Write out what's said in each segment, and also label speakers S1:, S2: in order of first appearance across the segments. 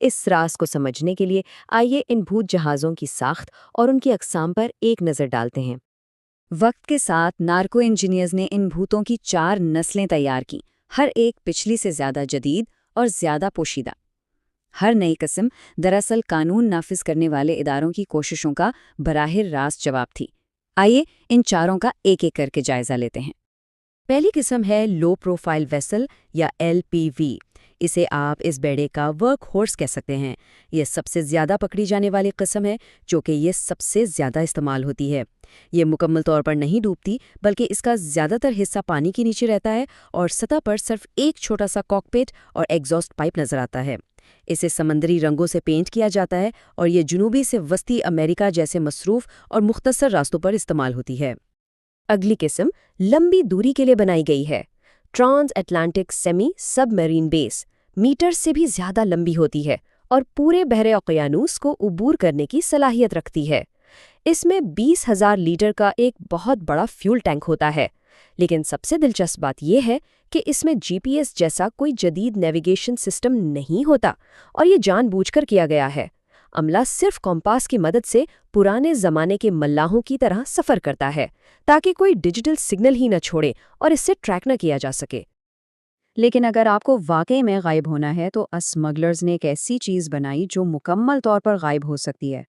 S1: اس راز کو سمجھنے کے لیے آئیے ان بھوت جہازوں کی ساخت اور ان کی اقسام پر ایک نظر ڈالتے ہیں۔
S2: وقت کے ساتھ نارکو انجینئرز نے ان بھوتوں کی 4 نسلیں تیار کیں، ہر ایک پچھلی سے زیادہ جدید اور زیادہ پوشیدہ۔ ہر نئی قسم دراصل قانون نافذ کرنے والے اداروں کی کوششوں کا براہ راست جواب تھی۔ آئیے ان چاروں کا ایک ایک کر کے جائزہ لیتے ہیں۔
S1: پہلی قسم ہے لو پروفائل ویسل یا LPV۔ اسے آپ اس بیڑے کا ورک ہورس کہہ سکتے ہیں۔ یہ سب سے زیادہ پکڑی جانے والی قسم ہے، جو کہ یہ سب سے زیادہ استعمال ہوتی ہے۔ یہ مکمل طور پر نہیں ڈوبتی، بلکہ اس کا زیادہ تر حصہ پانی کے نیچے رہتا ہے اور سطح پر صرف ایک چھوٹا سا کاکپٹ اور ایگزاسٹ پائپ نظر آتا ہے۔ اسے سمندری رنگوں سے پینٹ کیا جاتا ہے اور یہ جنوبی سے وسطی امریکہ جیسے مصروف اور مختصر راستوں پر استعمال ہوتی ہے۔ اگلی قسم لمبی دوری کے لیے بنائی گئی ہے۔ ٹرانس اٹلانٹک سیمی سب میرین بیس میٹر سے بھی زیادہ لمبی ہوتی ہے اور پورے بحر اوقیانوس کو عبور کرنے کی صلاحیت رکھتی ہے۔ اس میں 20,000 لیٹر کا ایک بہت بڑا فیول ٹینک ہوتا ہے، لیکن سب سے دلچسپ بات یہ ہے کہ اس میں GPS جیسا کوئی جدید نیویگیشن سسٹم نہیں ہوتا، اور یہ جان بوجھ کر کیا گیا ہے۔ عملہ صرف کمپاس کی مدد سے پرانے زمانے کے ملاحوں کی طرح سفر کرتا ہے، تاکہ کوئی ڈیجیٹل سگنل ہی نہ چھوڑے اور اس سے ٹریک نہ کیا جا سکے۔
S2: لیکن اگر آپ کو واقعی میں غائب ہونا ہے تو اسمگلرز نے ایک ایسی چیز بنائی جو مکمل طور پر غائب ہو سکتی ہے۔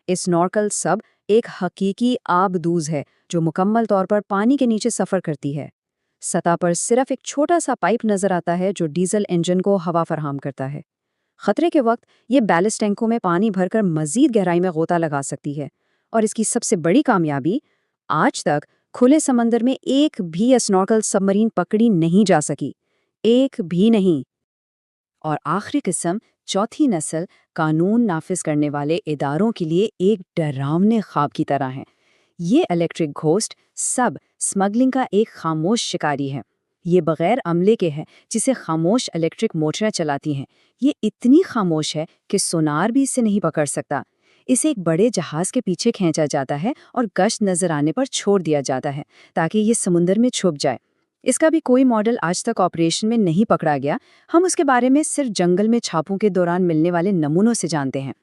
S2: اسنورکل سب ایک حقیقی آبدوز ہے جو مکمل طور پر پانی کے نیچے سفر کرتی ہے۔ سطح پر صرف ایک چھوٹا سا پائپ نظر آتا ہے جو ڈیزل انجن کو ہوا فراہم کرتا ہے۔ خطرے کے وقت یہ بیلسٹ ٹینکوں میں پانی بھر کر مزید گہرائی میں غوطہ لگا سکتی ہے، اور اس کی سب سے بڑی کامیابی، آج تک کھلے سمندر میں ایک بھی اسنورکل سب مرین پکڑی نہیں جا سکی، ایک بھی نہیں۔ اور آخری قسم، چوتھی نسل، قانون نافذ کرنے والے اداروں کے لیے ایک ڈراونے خواب کی طرح ہے۔ یہ الیکٹرک گھوسٹ سب اسمگلنگ کا ایک خاموش شکاری ہے۔ یہ بغیر عملے کے ہے، جسے خاموش الیکٹرک موٹریں چلاتی ہیں۔ یہ اتنی خاموش ہے کہ سونار بھی اسے نہیں پکڑ سکتا۔ اسے ایک بڑے جہاز کے پیچھے کھینچا جاتا ہے اور گشت نظر آنے پر چھوڑ دیا جاتا ہے تاکہ یہ سمندر میں چھپ جائے۔ اس کا بھی کوئی ماڈل آج تک آپریشن میں نہیں پکڑا گیا۔ ہم اس کے بارے میں صرف جنگل میں چھاپوں کے دوران ملنے والے نمونوں سے جانتے ہیں۔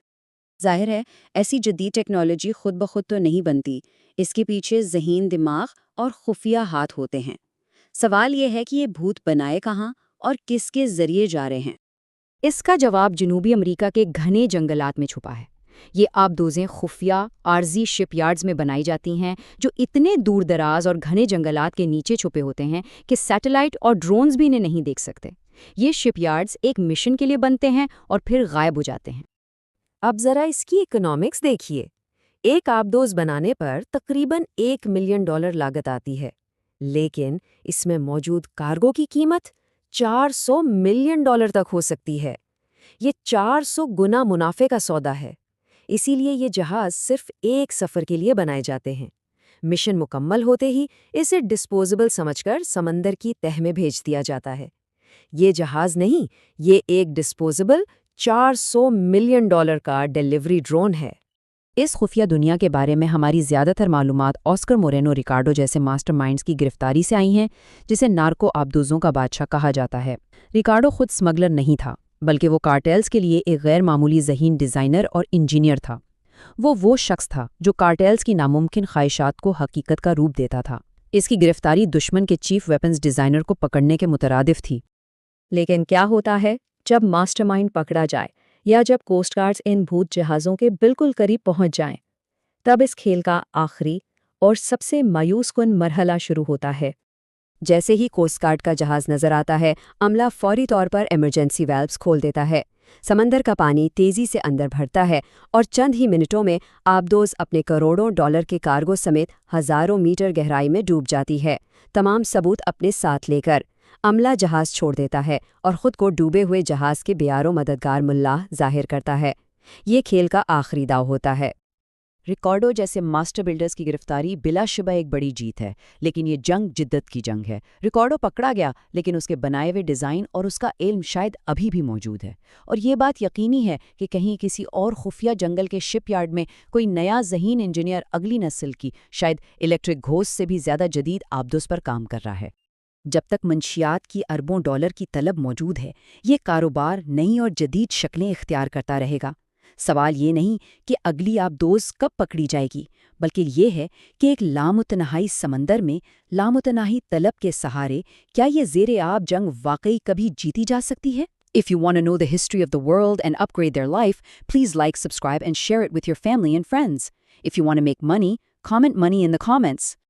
S2: ظاہر ہے، ایسی جدید ٹیکنالوجی خود بخود تو نہیں بنتی، اس کے پیچھے ذہین دماغ اور خفیہ ہاتھ ہوتے ہیں۔ سوال یہ ہے کہ یہ بھوت بنائے کہاں اور کس کے ذریعے جا رہے ہیں؟
S1: اس کا جواب جنوبی امریکہ کے گھنے جنگلات میں چھپا ہے۔ یہ آبدوزیں خفیہ عارضی شپ یارڈز میں بنائی جاتی ہیں جو اتنے دور دراز اور گھنے جنگلات کے نیچے چھپے ہوتے ہیں کہ سیٹلائٹ اور ڈرونز بھی انہیں نہیں دیکھ سکتے۔ یہ شپ یارڈز ایک مشن کے لیے بنتے ہیں اور پھر غائب ہو جاتے ہیں۔ اب ذرا اس کی اکنامکس دیکھیے۔ ایک آبدوز بنانے پر تقریباً $1 ملین لاگت آتی ہے، لیکن اس میں موجود کارگو کی قیمت $400 ملین تک ہو سکتی ہے۔ یہ 400 گنا منافع کا سودا ہے۔ اسی لیے یہ جہاز صرف ایک سفر کے لیے بنائے جاتے ہیں۔ مشن مکمل ہوتے ہی اسے ڈسپوزیبل سمجھ کر سمندر کی تہہ میں بھیج دیا جاتا ہے۔ یہ جہاز نہیں، یہ ایک ڈسپوزیبل $400 ملین کا ڈیلیوری ڈرون ہے۔ اس خفیہ دنیا کے بارے میں ہماری زیادہ تر معلومات آسکر مورینو ریکارڈو جیسے ماسٹر مائنڈز کی گرفتاری سے آئی ہیں، جسے نارکو آبدوزوں کا بادشاہ کہا جاتا ہے۔ ریکارڈو خود اسمگلر نہیں تھا، بلکہ وہ کارٹیلز کے لیے ایک غیر معمولی ذہین ڈیزائنر اور انجینئر تھا۔ وہ شخص تھا جو کارٹیلز کی ناممکن خواہشات کو حقیقت کا روپ دیتا تھا۔ اس کی گرفتاری دشمن کے چیف ویپنز ڈیزائنر کو پکڑنے کے مترادف تھی۔
S3: لیکن کیا ہوتا ہے جب ماسٹر مائنڈ پکڑا جائے یا جب کوسٹ گارڈز ان بھوت جہازوں کے بالکل قریب پہنچ جائیں؟ تب اس کھیل کا آخری اور سب سے مایوس کن مرحلہ شروع ہوتا ہے۔
S1: جیسے ہی کوسٹ گارڈ کا جہاز نظر آتا ہے، عملہ فوری طور پر ایمرجنسی ویلوز کھول دیتا ہے۔ سمندر کا پانی تیزی سے اندر بڑھتا ہے اور چند ہی منٹوں میں آبدوز اپنے کروڑوں ڈالر کے کارگو سمیت ہزاروں میٹر گہرائی میں ڈوب جاتی ہے، تمام ثبوت اپنے ساتھ لے کر۔ عملہ جہاز چھوڑ دیتا ہے اور خود کو ڈوبے ہوئے جہاز کے بیارو مددگار ملاح ظاہر کرتا ہے۔ یہ کھیل کا آخری داؤ ہوتا ہے۔ ریکارڈو جیسے ماسٹر بلڈرز کی گرفتاری بلا شبہ ایک بڑی جیت ہے، لیکن یہ جنگ جدت کی جنگ ہے۔ ریکارڈو پکڑا گیا، لیکن اس کے بنائے ہوئے ڈیزائن اور اس کا علم شاید ابھی بھی موجود ہے، اور یہ بات یقینی ہے کہ کہیں کسی اور خفیہ جنگل کے شپ یارڈ میں کوئی نیا ذہین انجینئر اگلی نسل کی، شاید الیکٹرک گھوسٹ سے بھی زیادہ جدید آبدوز پر کام کر رہا ہے۔
S2: جب تک منشیات کی اربوں ڈالر کی طلب موجود ہے، یہ کاروبار نئی اور جدید شکلیں اختیار کرتا رہے گا۔ سوال یہ نہیں کہ اگلی آبدوز کب پکڑی جائے گی، بلکہ یہ ہے کہ ایک لامتناہی سمندر میں لامتناہی طلب کے سہارے کیا یہ زیر آب جنگ واقعی کبھی جیتی جا سکتی ہے؟ If you want to know the history of the world and upgrade their life, please like, subscribe, and share it with your family and friends. If you want to make money, comment money in the comments.